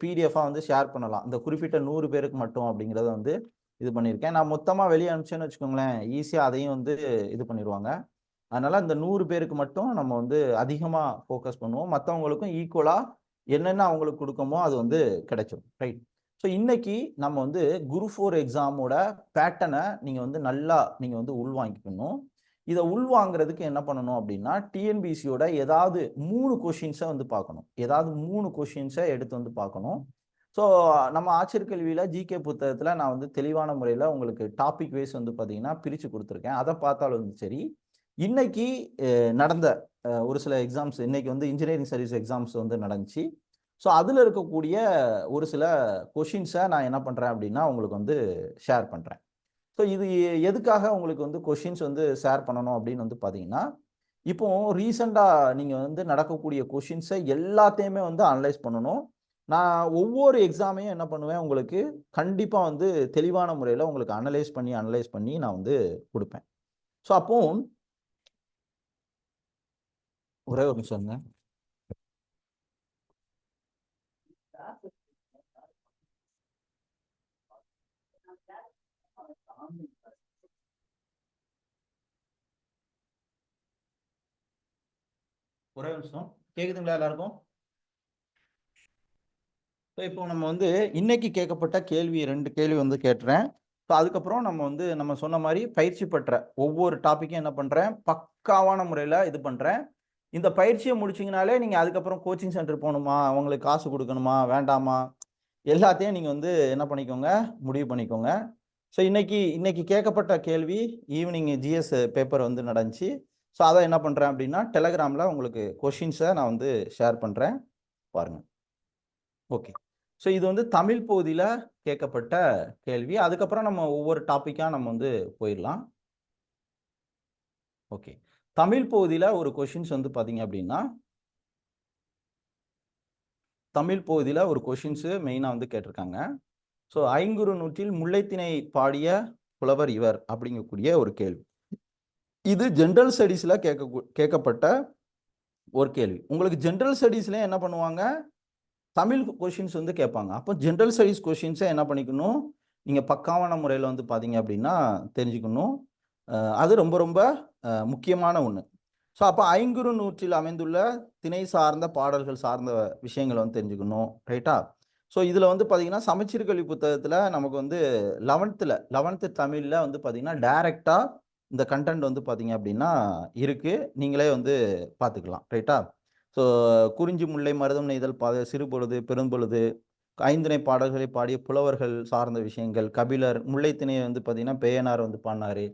பிடிஎஃபாக வந்து ஷேர் பண்ணலாம். இந்த குறிப்பிட்ட 100 பேருக்கு மட்டும் அப்படிங்கிறத வந்து இது பண்ணியிருக்கேன். நான் மொத்தமாக வெளியே அனுப்பிச்சேன்னு வச்சுக்கோங்களேன், ஈஸியாக அதையும் வந்து இது பண்ணிடுவாங்க. அதனால் இந்த 100 பேருக்கு மட்டும் நம்ம வந்து அதிகமாக ஃபோக்கஸ் பண்ணுவோம். மற்றவங்களுக்கும் ஈக்குவலாக என்னென்ன அவங்களுக்கு கொடுக்கமோ அது வந்து கிடைச்சிடும். ரைட்? ஸோ இன்னைக்கு நம்ம வந்து குரூப் 4 எக்ஸாமோட பேட்டர்னை நீங்கள் வந்து நல்லா நீங்கள் வந்து உள்வாங்கிக்கணும். இதை உள்வாங்கிறதுக்கு என்ன பண்ணணும் அப்படின்னா, டிஎன்பிசியோட ஏதாவது 3 கொஷின்ஸை வந்து பார்க்கணும். ஏதாவது 3 கொஷின்ஸை எடுத்து வந்து பார்க்கணும். ஸோ நம்ம ஆச்சரியக்கல்வியில் ஜிகே புத்தகத்தில் நான் வந்து தெளிவான முறையில் உங்களுக்கு டாபிக் வைஸ் வந்து பார்த்தீங்கன்னா பிரித்து கொடுத்துருக்கேன். அதை பார்த்தாலும் வந்து சரி, இன்னைக்கு நடந்த ஒரு சில எக்ஸாம்ஸ், இன்னைக்கு வந்து இன்ஜினியரிங் சர்வீஸ் எக்ஸாம்ஸ் வந்து நடந்துச்சு. ஸோ அதில் இருக்கக்கூடிய ஒரு சில கொஷின்ஸை நான் என்ன பண்ணுறேன் அப்படின்னா உங்களுக்கு வந்து ஷேர் பண்ணுறேன். ஸோ இது எதுக்காக உங்களுக்கு வந்து கொஷின்ஸ் வந்து ஷேர் பண்ணணும் அப்படின்னு வந்து பார்த்தீங்கன்னா, இப்போ ரீசெண்டாக நீங்கள் வந்து நடக்கக்கூடிய கொஷின்ஸை எல்லாத்தையுமே வந்து அனலைஸ் பண்ணணும். நான் ஒவ்வொரு எக்ஸாமையும் என்ன பண்ணுவேன், உங்களுக்கு கண்டிப்பாக வந்து தெளிவான முறையில் உங்களுக்கு அனலைஸ் பண்ணி நான் வந்து கொடுப்பேன். ஸோ அப்போ ஒரே ஒரு நிமிஷம். ஒரே நிமிஷம். கேக்குதுங்களா எல்லாருக்கும்? இப்போ நம்ம வந்து இன்னைக்கு கேட்கப்பட்ட கேள்வி 2 கேள்வி வந்து கேட்டுறேன். ஸோ அதுக்கப்புறம் நம்ம வந்து நம்ம சொன்ன மாதிரி பயிற்சி பெற்ற ஒவ்வொரு டாப்பிக்கும் என்ன பண்ணுறேன், பக்காவான முறையில் இது பண்ணுறேன். இந்த பயிற்சியை முடிச்சிங்கனாலே நீங்கள் அதுக்கப்புறம் கோச்சிங் சென்டர் போகணுமா, அவங்களுக்கு காசு கொடுக்கணுமா வேண்டாமா, எல்லாத்தையும் நீங்கள் வந்து என்ன பண்ணிக்கோங்க, முடிவு பண்ணிக்கோங்க. ஸோ இன்னைக்கு கேட்கப்பட்ட கேள்வி ஈவினிங் ஜிஎஸ் பேப்பர் வந்து நடந்துச்சு. ஸோ அதை என்ன பண்ணுறேன் அப்படின்னா டெலகிராமில் உங்களுக்கு கொஷின்ஸை நான் வந்து ஷேர் பண்ணுறேன், பாருங்கள். ஓகே. ஸோ இது வந்து தமிழ் பகுதியில் கேட்கப்பட்ட கேள்வி. அதுக்கப்புறம் நம்ம ஒவ்வொரு டாப்பிக்காக நம்ம வந்து போயிடலாம். ஓகே. தமிழ் பகுதியில் ஒரு கொஷின்ஸ் வந்து பார்த்தீங்க அப்படின்னா, தமிழ் பகுதியில் ஒரு கொஷின்ஸு மெயினாக வந்து கேட்டிருக்காங்க. ஸோ ஐங்குறு நூற்றில் முல்லைத்திணை பாடிய புலவர் இவர் அப்படிங்கக்கூடிய ஒரு கேள்வி. இது ஜென்ரல் ஸ்டடீஸில் கேட்கப்பட்ட ஒரு கேள்வி. உங்களுக்கு ஜென்ரல் ஸ்டடீஸ்ல என்ன பண்ணுவாங்க, தமிழ் கொஷின்ஸ் வந்து கேட்பாங்க. அப்போ ஜென்ரல் ஸ்டடீஸ் கொஷின்ஸை என்ன பண்ணிக்கணும், நீங்கள் பக்காவான முறையில் வந்து பார்த்தீங்க அப்படின்னா தெரிஞ்சுக்கணும். அது ரொம்ப ரொம்ப முக்கியமான ஒன்று. ஸோ அப்போ ஐங்குறு நூற்றில் அமைந்துள்ள திணை சார்ந்த பாடல்கள் சார்ந்த விஷயங்களை வந்து தெரிஞ்சுக்கணும், ரைட்டா? ஸோ இதில் வந்து பார்த்தீங்கன்னா சமச்சீர் கல்வி புத்தகத்தில் நமக்கு வந்து 11th தமிழில் வந்து பார்த்தீங்கன்னா டைரெக்டாக இந்த கண்டென்ட் வந்து பார்த்தீங்க அப்படின்னா இருக்குது, நீங்களே வந்து பார்த்துக்கலாம், ரைட்டா? ஸோ குறிஞ்சி முல்லை மருதம் நெய்தல் சிறுபொழுது பெரும்பொழுது ஐந்திணை பாடல்களை பாடிய புலவர்கள் சார்ந்த விஷயங்கள், கபிலர், முல்லைத்திணையை வந்து பார்த்தீங்கன்னா பேயனார் வந்து பாடினாரு,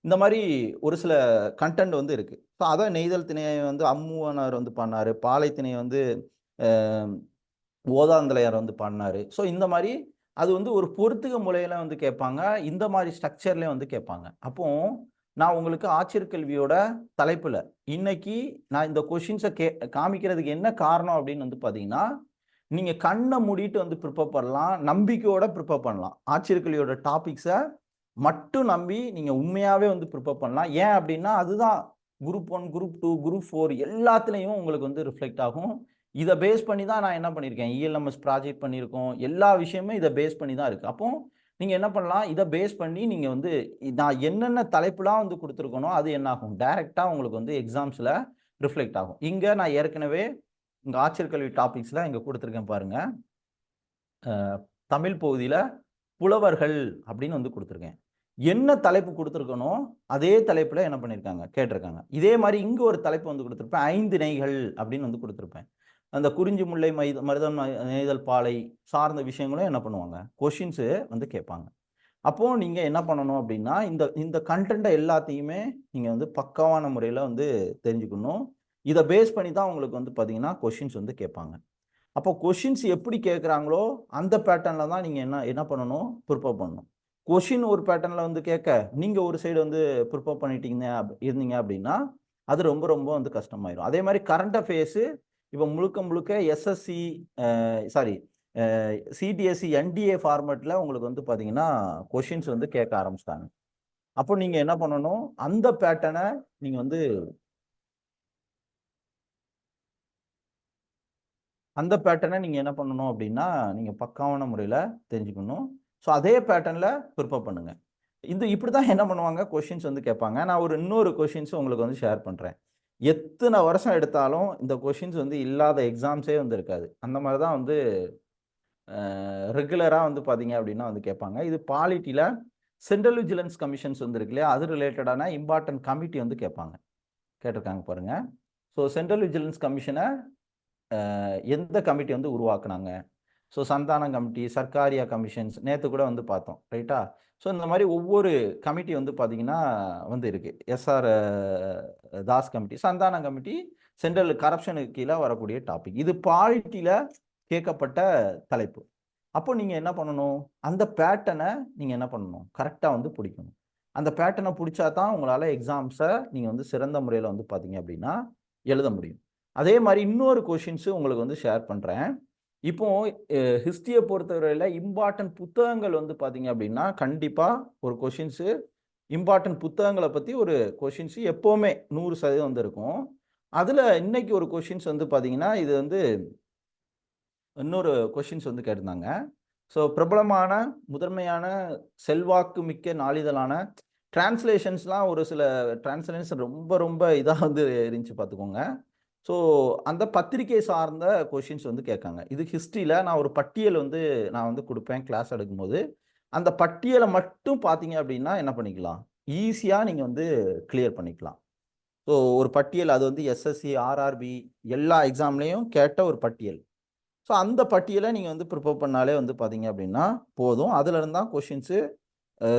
இந்த மாதிரி ஒரு சில கண்டென்ட் வந்து இருக்கு. ஸோ அதான் நெய்தல் திணையை வந்து அம்முவனார் வந்து பாடினாரு, பாலை திணையை வந்து ஓதாந்தலையார் வந்து பாடினாரு. ஸோ இந்த மாதிரி அது வந்து ஒரு பொறுத்துக முறையில வந்து கேட்பாங்க, இந்த மாதிரி ஸ்ட்ரக்சர்லேயே வந்து கேட்பாங்க. அப்போ நான் உங்களுக்கு ஆட்சியர் கல்வியோட தலைப்புல இன்னைக்கு நான் இந்த கொஷின்ஸை காமிக்கிறதுக்கு என்ன காரணம் அப்படின்னு வந்து பார்த்தீங்கன்னா, நீங்க கண்ணை மூடிட்டு வந்து ப்ரிப்பேர் பண்ணலாம், நம்பிக்கையோட ப்ரிப்பேர் பண்ணலாம். ஆட்சியர் கல்வியோட டாபிக்ஸை மட்டும் நம்பி நீங்க உண்மையாவே வந்து ப்ரிப்பேர் பண்ணலாம். ஏன் அப்படின்னா அதுதான் குரூப் 1, குரூப் 2, குரூப் 4 எல்லாத்துலேயும் உங்களுக்கு வந்து ரிஃப்ளெக்ட் ஆகும். இதை பேஸ் பண்ணி தான் நான் என்ன பண்ணியிருக்கேன், இஎல்எம்எஸ் ப்ராஜெக்ட் பண்ணியிருக்கோம், எல்லா விஷயமும் இதை பேஸ் பண்ணி தான் இருக்குது. அப்போ நீங்கள் என்ன பண்ணலாம், இதை பேஸ் பண்ணி நீங்கள் வந்து நான் என்னென்ன தலைப்புலாம் வந்து கொடுத்துருக்கணும் அது என்ன ஆகும், டைரெக்டாக உங்களுக்கு வந்து எக்ஸாம்ஸில் ரிஃப்ளெக்ட் ஆகும். இங்கே நான் ஏற்கனவே இங்கே ஆட்சியர் கல்வி டாபிக்ஸில் இங்கே கொடுத்துருக்கேன் பாருங்கள், தமிழ் பகுதியில் புலவர்கள் அப்படின்னு வந்து கொடுத்துருக்கேன். என்ன தலைப்பு கொடுத்துருக்கணும் அதே தலைப்பில் என்ன பண்ணியிருக்காங்க கேட்டிருக்காங்க. இதே மாதிரி இங்கே ஒரு தலைப்பு வந்து கொடுத்துருப்பேன், ஐந்திணைகள் அப்படின்னு வந்து கொடுத்துருப்பேன். அந்த குறிஞ்சி முல்லை மருதம் நெய்தல் பாலை சார்ந்த விஷயங்களும் என்ன பண்ணுவாங்க, கொஷின்ஸு வந்து கேட்பாங்க. அப்போது நீங்கள் என்ன பண்ணணும் அப்படின்னா இந்த இந்த கண்டென்ட்டை எல்லாத்தையுமே நீங்கள் வந்து பக்காவான முறையில் வந்து தெரிஞ்சுக்கணும். இதை பேஸ் பண்ணி தான் உங்களுக்கு வந்து பார்த்தீங்கன்னா கொஷின்ஸ் வந்து கேட்பாங்க. அப்போ கொஷின்ஸ் எப்படி கேட்குறாங்களோ அந்த பேட்டர்னில் தான் நீங்கள் என்ன பண்ணணும், ப்ரிப்பேர் பண்ணணும். கொஷின் ஒரு பேட்டர்னில் வந்து கேட்க நீங்கள் ஒரு சைடு வந்து ப்ரிப்பேர் பண்ணிட்டீங்க இருந்தீங்க அப்படின்னா அது ரொம்ப ரொம்ப வந்து கஷ்டமாயிடும். அதே மாதிரி கரண்ட் அஃபேர்ஸு இப்போ முழுக்க எஸ்எஸ்சி சாரி சிடிஎஸ்சி என்டிஏ ஃபார்மேட்டில் உங்களுக்கு வந்து பார்த்தீங்கன்னா கொஷின்ஸ் வந்து கேட்க ஆரம்பிச்சிட்டாங்க. அப்போ நீங்கள் என்ன பண்ணணும், அந்த பேட்டர்னை நீங்கள் வந்து என்ன பண்ணணும் அப்படின்னா நீங்கள் பக்காவான முறையில் தெரிஞ்சுக்கணும். ஸோ அதே பேட்டர்னில் ப்ரிப்பேர் பண்ணுங்கள். இப்படி தான் என்ன பண்ணுவாங்க, கொஷின்ஸ் வந்து கேட்பாங்க. நான் இன்னொரு கொஷின்ஸ் உங்களுக்கு வந்து ஷேர் பண்ணுறேன். எத்தனை வருஷம் எடுத்தாலும் இந்த கொஷின்ஸ் வந்து இல்லாத எக்ஸாம்ஸே வந்து இருக்காது. அந்த மாதிரி தான் வந்து ரெகுலராக வந்து பார்த்தீங்க அப்படின்னா வந்து கேட்பாங்க. இது பாலிட்டியில் சென்ட்ரல் விஜிலன்ஸ் கமிஷன்ஸ் வந்து இருக்கு இல்லையா, அது ரிலேட்டடான இம்பார்ட்டன்ட் கமிட்டி வந்து கேட்டிருக்காங்க பாருங்கள். ஸோ சென்ட்ரல் விஜிலன்ஸ் கமிஷனை எந்த கமிட்டி வந்து உருவாக்குனாங்க, so Santhanam committee, Sarkaria commissions நேற்று கூட வந்து பார்த்தோம், ரைட்டா? ஸோ இந்த மாதிரி ஒவ்வொரு கமிட்டி வந்து பார்த்தீங்கன்னா வந்து இருக்குது. SR Das committee, Santhanam committee central கரப்ஷனுக்கு கீழே வரக்கூடிய டாபிக். இது பாலிட்டியில் கேட்கப்பட்ட தலைப்பு. அப்போ நீங்கள் என்ன பண்ணணும், அந்த பேட்டர்னை நீங்கள் என்ன பண்ணணும், கரெக்டாக வந்து பிடிக்கணும். அந்த பேட்டர்னை பிடிச்சா தான் உங்களால் எக்ஸாம்ஸை நீங்கள் வந்து சிறந்த முறையில் வந்து பார்த்தீங்க அப்படின்னா எழுத முடியும். அதே மாதிரி இன்னொரு கொஷின்ஸு உங்களுக்கு வந்து ஷேர் பண்ணுறேன். இப்போ ஹிஸ்ட்ரியை பொறுத்தவரையில் இம்பார்ட்டன்ட் புத்தகங்கள் வந்து பார்த்தீங்க அப்படின்னா கண்டிப்பாக ஒரு கொஷின்ஸு இம்பார்ட்டன்ட் புத்தகங்களை பற்றி ஒரு கொஷின்ஸு எப்போவுமே 100% வந்து இருக்கும். அதில் இன்னைக்கு ஒரு கொஷின்ஸ் வந்து பார்த்தீங்கன்னா இது வந்து இன்னொரு கொஷின்ஸ் வந்து கேட்டிருந்தாங்க. ஸோ பிரபலமான முதன்மையான செல்வாக்கு மிக்க நாளிதழான டிரான்ஸ்லேஷன்ஸ்லாம் ஒரு சில டிரான்ஸ்லேஷன் ரொம்ப ரொம்ப இதாக வந்து இருந்துச்சு பார்த்துக்கோங்க. ஸோ அந்த பத்திரிகை சார்ந்த கொஷின்ஸ் வந்து கேட்காங்க. இது ஹிஸ்ட்ரியில் நான் ஒரு பட்டியல் வந்து நான் வந்து கொடுப்பேன் கிளாஸ் எடுக்கும்போது. அந்த பட்டியலை மட்டும் பார்த்தீங்க அப்படின்னா என்ன பண்ணிக்கலாம், ஈஸியாக நீங்கள் வந்து கிளியர் பண்ணிக்கலாம். ஸோ ஒரு பட்டியல் அது வந்து எஸ்எஸ்சி, ஆர்ஆர்பி எல்லா எக்ஸாம்லேயும் கேட்ட ஒரு பட்டியல். ஸோ அந்த பட்டியலை நீங்கள் வந்து ப்ரிப்பேர் பண்ணாலே வந்து பார்த்தீங்க அப்படின்னா போதும். அதுலேருந்து தான் கொஷின்ஸு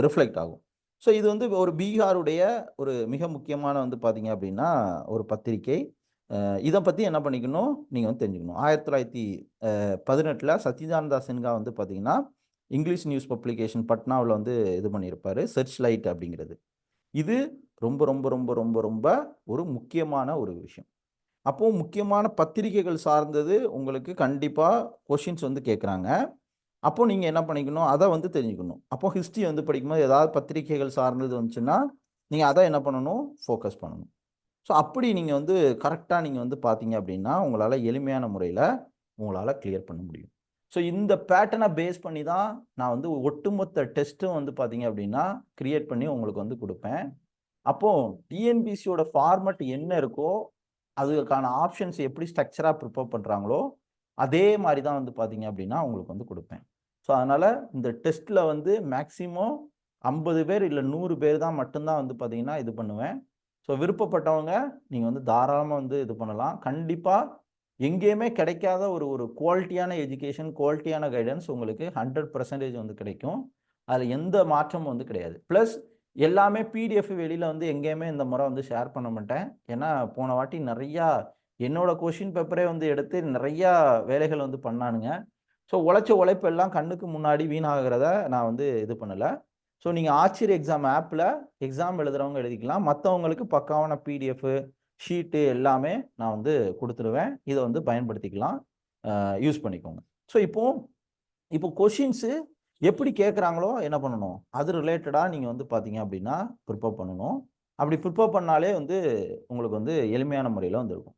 ரிஃப்ளெக்ட் ஆகும். ஸோ இது வந்து ஒரு பீகாருடைய ஒரு மிக முக்கியமான வந்து பார்த்தீங்க அப்படின்னா ஒரு பத்திரிகை. இதை பற்றி என்ன பண்ணிக்கணும் நீங்கள் வந்து தெரிஞ்சுக்கணும். 1918 சத்யநாராயண சின்ஹா வந்து பார்த்தீங்கன்னா இங்கிலீஷ் நியூஸ் பப்ளிகேஷன் பட்னாவில் வந்து இது பண்ணியிருப்பார், சர்ச் லைட் அப்படிங்கிறது. இது ரொம்ப ரொம்ப ரொம்ப ரொம்ப ரொம்ப ஒரு முக்கியமான ஒரு விஷயம். அப்போ முக்கியமான பத்திரிகைகள் சார்ந்தது உங்களுக்கு கண்டிப்பாக கொஷின்ஸ் வந்து கேட்குறாங்க. அப்போ நீங்கள் என்ன பண்ணிக்கணும், அதை வந்து தெரிஞ்சுக்கணும். அப்போ ஹிஸ்ட்ரி வந்து படிக்கும்போது ஏதாவது பத்திரிகைகள் சார்ந்தது வந்துச்சுன்னா நீங்கள் அதை என்ன பண்ணணும், ஃபோக்கஸ் பண்ணணும். ஸோ அப்படி நீங்கள் வந்து கரெக்டாக நீங்கள் வந்து பார்த்தீங்க அப்படின்னா உங்களால் எளிமையான முறையில் உங்களால் கிளியர் பண்ண முடியும். ஸோ இந்த பேட்டர்னை பேஸ் பண்ணி தான் நான் வந்து ஒட்டுமொத்த டெஸ்ட்டும் வந்து பார்த்தீங்க அப்படின்னா கிரியேட் பண்ணி உங்களுக்கு வந்து கொடுப்பேன். அப்போது டிஎன்பிசியோட ஃபார்மட் என்ன இருக்கோ அதுக்கான ஆப்ஷன்ஸ் எப்படி ஸ்ட்ரக்சராக ப்ரிப்பேர் பண்ணுறாங்களோ அதே மாதிரி தான் வந்து பார்த்தீங்க அப்படின்னா உங்களுக்கு வந்து கொடுப்பேன். ஸோ அதனால் இந்த டெஸ்ட்டில் வந்து மேக்ஸிமம் 50 பேர் இல்லை 100 பேர் தான் மட்டும்தான் வந்து பார்த்தீங்கன்னா இது பண்ணுவேன். ஸோ விருப்பப்பட்டவங்க நீங்கள் வந்து தாராளமாக வந்து இது பண்ணலாம். கண்டிப்பாக எங்கேயுமே கிடைக்காத ஒரு ஒரு குவாலிட்டியான எஜுகேஷன், குவாலிட்டியான கைடன்ஸ் உங்களுக்கு 100% வந்து கிடைக்கும். அதில் எந்த மாற்றமும் வந்து கிடையாது. ப்ளஸ் எல்லாமே பிடிஎஃப் வெளியில் வந்து எங்கேயுமே இந்த முறை வந்து ஷேர் பண்ண மாட்டேன். ஏன்னா போன வாட்டி நிறையா என்னோட கொஷின் பேப்பரே வந்து எடுத்து நிறையா வேலைகள் வந்து பண்ணானுங்க. ஸோ உழைச்ச உழைப்பு எல்லாம் கண்ணுக்கு முன்னாடி வீணாகிறத நான் வந்து இது பண்ணலை. ஸோ நீங்கள் ஆச்சரிய எக்ஸாம் ஆப்பில் எக்ஸாம் எழுதுகிறவங்க எழுதிக்கலாம். மற்றவங்களுக்கு பக்காவான பிடிஎஃப் ஷீட்டு எல்லாமே நான் வந்து கொடுத்துருவேன். இதை வந்து பயன்படுத்திக்கலாம், யூஸ் பண்ணிக்கோங்க. ஸோ இப்போ கொஷின்ஸு எப்படி கேட்குறாங்களோ என்ன பண்ணணும், அது ரிலேட்டடாக நீங்கள் வந்து பார்த்தீங்க அப்படின்னா ப்ரிப்பேர் பண்ணணும். அப்படி ப்ரிப்பேர் பண்ணாலே வந்து உங்களுக்கு வந்து எளிமையான முறையில் வந்து இருக்கும்.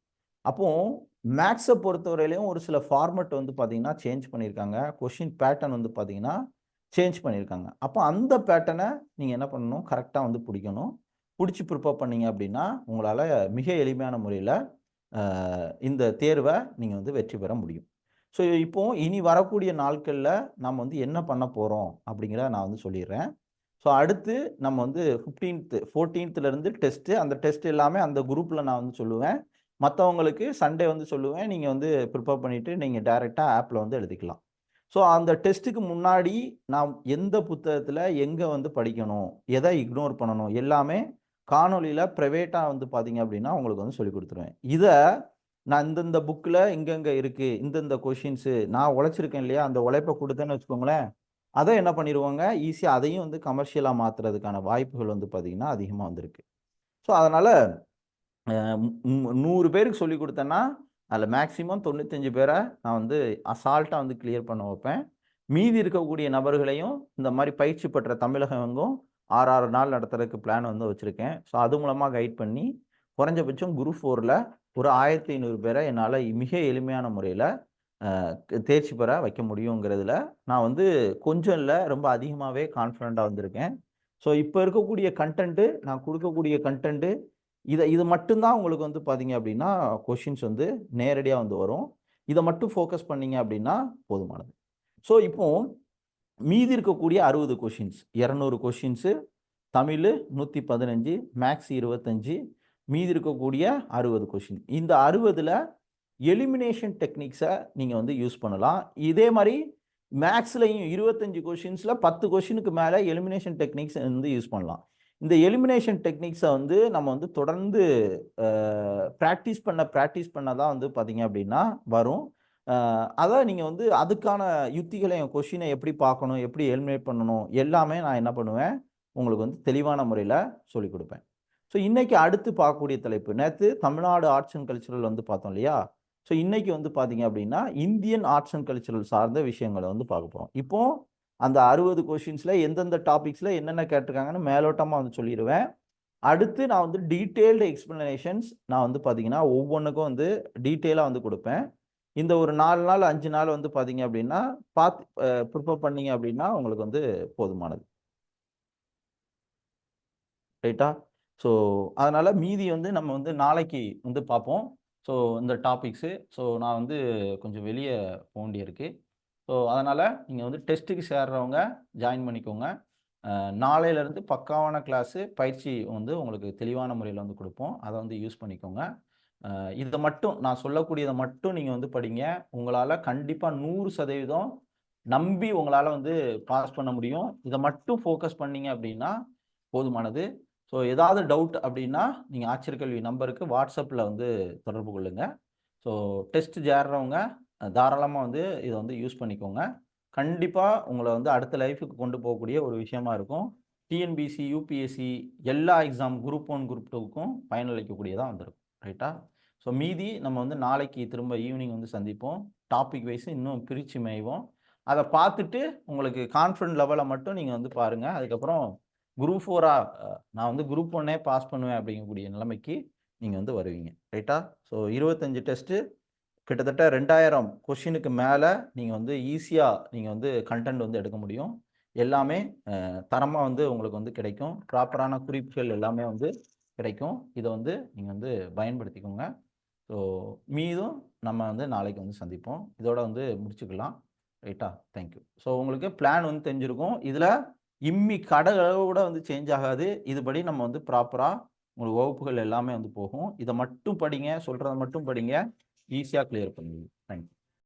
அப்போது மேக்ஸை பொறுத்தவரையிலையும் ஒரு சில ஃபார்மெட் வந்து பார்த்தீங்கன்னா சேஞ்ச் பண்ணியிருக்காங்க. கொஷின் பேட்டர்ன் வந்து பார்த்தீங்கன்னா சேஞ்ச் பண்ணியிருக்காங்க. அப்போ அந்த பேட்டர்னை நீங்கள் என்ன பண்ணணும், கரெக்டாக வந்து பிடிக்கணும். பிடிச்சி ப்ரிப்பேர் பண்ணீங்க அப்படின்னா உங்களால் மிக எளிமையான முறையில் இந்த தேர்வை நீங்கள் வந்து வெற்றி பெற முடியும். ஸோ இப்போ இனி வரக்கூடிய நாட்களில் நம்ம வந்து என்ன பண்ண போகிறோம் அப்படிங்கிறத நான் வந்து சொல்லிடுறேன். ஸோ அடுத்து நம்ம வந்து 14th டெஸ்ட்டு. அந்த டெஸ்ட் எல்லாமே அந்த குரூப்பில் நான் வந்து சொல்லுவேன். மற்றவங்களுக்கு சண்டே வந்து சொல்லுவேன். நீங்கள் வந்து ப்ரிப்பேர் பண்ணிவிட்டு நீங்கள் டைரெக்டாக ஆப்பில் வந்து எழுதிக்கலாம். ஸோ அந்த டெஸ்ட்டுக்கு முன்னாடி நான் எந்த புத்தகத்தில் எங்கே வந்து படிக்கணும், எதை இக்னோர் பண்ணணும் எல்லாமே காணொலியில் ப்ரைவேட்டாக வந்து பார்த்தீங்க அப்படின்னா உங்களுக்கு வந்து சொல்லிக் கொடுத்துருவேன். இதை நான் இந்தந்த புக்கில் இங்கங்கே இருக்குது, இந்தந்த கொஷின்ஸு நான் உழைச்சிருக்கேன் இல்லையா, அந்த உழைப்பை கொடுத்தேன்னு வச்சுக்கோங்களேன், அதை என்ன பண்ணிடுவாங்க, ஈஸியாக அதையும் வந்து கமர்ஷியலாக மாற்றுறதுக்கான வாய்ப்புகள் வந்து பார்த்திங்கன்னா அதிகமாக வந்திருக்கு. ஸோ அதனால் 100 பேருக்கு சொல்லிக் கொடுத்தேன்னா அதில் மேக்ஸிமம் 95 பேரை நான் வந்து அசால்ட்டாக வந்து கிளியர் பண்ண வைப்பேன். மீதி இருக்கக்கூடிய நபர்களையும் இந்த மாதிரி பயிற்சி பெற்ற தமிழகம் எங்கும் 6 நாள் நடத்துறதுக்கு பிளான் வந்து வச்சுருக்கேன். ஸோ அது மூலமாக கைட் பண்ணி குறைஞ்சபட்சம் குரூப் 4ல் ஒரு 1500 பேரை என்னால் மிக எளிமையான முறையில் தேர்ச்சி பெற வைக்க முடியுங்கிறதுல நான் வந்து கொஞ்சம் இல்லை ரொம்ப அதிகமாகவே கான்ஃபிடண்ட்டாக வந்திருக்கேன். ஸோ இப்போ இருக்கக்கூடிய கண்டென்ட்டு, நான் கொடுக்கக்கூடிய கண்டென்ட்டு இது மட்டும்தான் உங்களுக்கு வந்து பார்த்தீங்க அப்படின்னா கொஷின்ஸ் வந்து நேரடியாக வந்து வரும். இதை மட்டும் ஃபோக்கஸ் பண்ணீங்க அப்படின்னா போதுமானது. ஸோ இப்போ மீதி இருக்கக்கூடிய 60 கொஷின்ஸ், 200 கொஷின்ஸு, தமிழ் 115, மேக்ஸ் 25, மீதி இருக்கக்கூடிய 60 கொஷின். இந்த 60ல் எலிமினேஷன் டெக்னிக்ஸை நீங்கள் வந்து யூஸ் பண்ணலாம். இதே மாதிரி மேக்ஸ்லையும் 25 கொஷின்ஸில் 10 கொஷினுக்கு மேலே எலிமினேஷன் டெக்னிக்ஸ் வந்து யூஸ் பண்ணலாம். இந்த எலிமினேஷன் டெக்னிக்ஸை வந்து நம்ம வந்து தொடர்ந்து ப்ராக்டிஸ் பண்ண தான் வந்து பார்த்தீங்க அப்படின்னா வரும். அதான் நீங்கள் வந்து அதுக்கான யுத்திகளை கொஷினை எப்படி பார்க்கணும், எப்படி எலிமினேட் பண்ணணும் எல்லாமே நான் என்ன பண்ணுவேன், உங்களுக்கு வந்து தெளிவான முறையில் சொல்லிக் கொடுப்பேன். ஸோ இன்றைக்கி அடுத்து பார்க்கக்கூடிய தலைப்பு, நேற்று தமிழ்நாடு ஆர்ட்ஸ் அண்ட் கல்ச்சுரல் வந்து பார்த்தோம் இல்லையா. ஸோ இன்றைக்கி வந்து பார்த்தீங்க அப்படின்னா இந்தியன் ஆர்ட்ஸ் அண்ட் கல்ச்சுரல் சார்ந்த விஷயங்களை வந்து பார்க்க போகிறோம். இப்போது அந்த 60 கொஷின்ஸில் எந்தெந்த டாபிக்ஸில் என்னென்ன கேட்டிருக்காங்கன்னு மேலோட்டமாக வந்து சொல்லிடுவேன். அடுத்து நான் வந்து டீட்டெயில்டு எக்ஸ்ப்ளனேஷன்ஸ் நான் வந்து பார்த்தீங்கன்னா ஒவ்வொன்றுக்கும் வந்து டீட்டெயிலாக வந்து கொடுப்பேன். இந்த ஒரு 4 நாள் 5 நாள் வந்து பார்த்தீங்க அப்படின்னா ப்ரிப்பேர் பண்ணீங்க அப்படின்னா உங்களுக்கு வந்து போதுமானது. ரைட்டா? ஸோ அதனால் மீதி வந்து நம்ம வந்து நாளைக்கு வந்து பார்ப்போம். ஸோ இந்த டாபிக்ஸு. ஸோ நான் வந்து கொஞ்சம் வெளியே போக வேண்டியிருக்கு. ஸோ அதனால் நீங்கள் வந்து டெஸ்ட்டுக்கு சேர்றவங்க ஜாயின் பண்ணிக்கோங்க. நாளையிலேருந்து பக்காவான கிளாஸு பயிற்சி வந்து உங்களுக்கு தெளிவான முறையில் வந்து கொடுப்போம். அதை வந்து யூஸ் பண்ணிக்கோங்க. இதை மட்டும் நான் சொல்லக்கூடியதை மட்டும் நீங்கள் வந்து படிங்க. உங்களால் கண்டிப்பாக 100% நம்பி உங்களால் வந்து பாஸ் பண்ண முடியும். இதை மட்டும் ஃபோக்கஸ் பண்ணீங்க அப்படின்னா போதுமானது. ஸோ ஏதாவது டவுட் அப்படின்னா நீங்கள் ஆச்சரியக்கல்வி நம்பருக்கு வாட்ஸ்அப்பில் வந்து தொடர்பு கொள்ளுங்கள். ஸோ டெஸ்ட் சேர்றவங்க தாராளமாக வந்து இதை வந்து யூஸ் பண்ணிக்கோங்க. கண்டிப்பாக உங்களை வந்து அடுத்த லைஃபுக்கு கொண்டு போகக்கூடிய ஒரு விஷயமா இருக்கும். டிஎன்பிசி, யூபிஎஸ்சி எல்லா எக்ஸாம் குரூப் 1, குரூப் 2க்கும் பயனளிக்கக்கூடியதாக வந்திருக்கும். ரைட்டா? ஸோ மீதி நம்ம வந்து நாளைக்கு திரும்ப ஈவினிங் வந்து சந்திப்போம். டாபிக் வைஸ் இன்னும் பிரித்து மேய்வோம். அதை பார்த்துட்டு உங்களுக்கு கான்ஃபிடன்ட் லெவலை மட்டும் நீங்கள் வந்து பாருங்கள். அதுக்கப்புறம் குரூப் 4 நான் வந்து குரூப் 1 பாஸ் பண்ணுவேன் அப்படிங்கக்கூடிய நிலைமைக்கு நீங்கள் வந்து வருவீங்க. ரைட்டா? ஸோ 25 டெஸ்ட்டு கிட்டத்தட்ட 2000 கொஷினுக்கு மேலே நீங்கள் வந்து ஈஸியாக நீங்கள் வந்து கண்டென்ட் வந்து எடுக்க முடியும். எல்லாமே தரமாக வந்து உங்களுக்கு வந்து கிடைக்கும். ப்ராப்பரான குறிப்புகள் எல்லாமே வந்து கிடைக்கும். இதை வந்து நீங்கள் வந்து பயன்படுத்திக்கோங்க. ஸோ மீதும் நம்ம வந்து நாளைக்கு வந்து சந்திப்போம். இதோட வந்து முடிச்சுக்கலாம். ரைட்டா? தேங்க்யூ. ஸோ உங்களுக்கு பிளான் வந்து தெரிஞ்சிருக்கும். இதில் இம்மி கடகளோட வந்து சேஞ்ச் ஆகாது. இதுபடி நம்ம வந்து ப்ராப்பராக உங்களுக்கு வகுப்புகள் எல்லாமே வந்து போகும். இதை மட்டும் படிங்க, சொல்கிறத மட்டும் படிங்க. ஈஸியாக கிளியர் பண்ணுவீங்க. தேங்க்யூ.